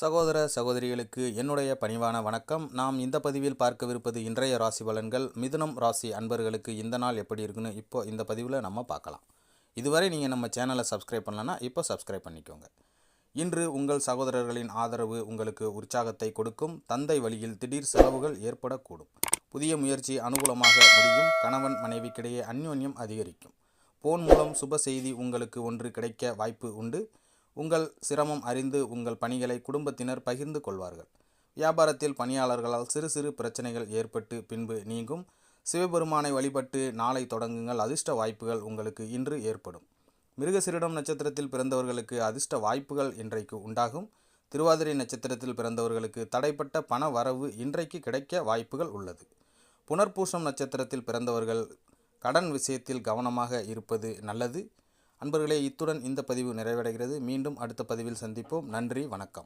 சகோதர சகோதரிகளுக்கு என்னுடைய பணிவான வணக்கம். நாம் இந்த பதிவில் பார்க்கவிருப்பது இன்றைய ராசி பலன்கள். மிதுனம் ராசி அன்பர்களுக்கு இந்த நாள் எப்படி இருக்குன்னு இப்போ இந்த பதிவில் நம்ம பார்க்கலாம். இதுவரை நீங்கள் நம்ம சேனலை சப்ஸ்கிரைப் பண்ணலன்னா இப்போ சப்ஸ்கிரைப் பண்ணிக்கோங்க. இன்று உங்கள் சகோதரர்களின் ஆதரவு உங்களுக்கு உற்சாகத்தை கொடுக்கும். தந்தை வழியில் திடீர் செலவுகள் ஏற்படக்கூடும். புதிய முயற்சி அனுகூலமாக முடியும். கணவன் மனைவிக்கிடையே அந்யோன்யம் அதிகரிக்கும். போன் மூலம் சுப செய்தி உங்களுக்கு ஒன்று கிடைக்க வாய்ப்பு உண்டு. உங்கள் சிரமம் அறிந்து உங்கள் பணிகளை குடும்பத்தினர் பகிர்ந்து கொள்வார்கள். வியாபாரத்தில் பணியாளர்களால் சிறு சிறு பிரச்சனைகள் ஏற்பட்டு பின்பு நீங்கும். சிவபெருமானை வழிபட்டு நாளை தொடங்குங்கள். அதிர்ஷ்ட வாய்ப்புகள் உங்களுக்கு இன்று ஏற்படும். மிருகசீரிடம் நட்சத்திரத்தில் பிறந்தவர்களுக்கு அதிர்ஷ்ட வாய்ப்புகள் இன்றைக்கு உண்டாகும். திருவாதிரை நட்சத்திரத்தில் பிறந்தவர்களுக்கு தடைப்பட்ட பண வரவு இன்றைக்கு கிடைக்க வாய்ப்புகள் உள்ளது. புனர்பூசம் நட்சத்திரத்தில் பிறந்தவர்கள் கடன் விஷயத்தில் கவனமாக இருப்பது நல்லது. அன்பர்களே, இத்துடன் இந்த பதிவு நிறைவடைகிறது. மீண்டும் அடுத்த பதிவில் சந்திப்போம். நன்றி, வணக்கம்.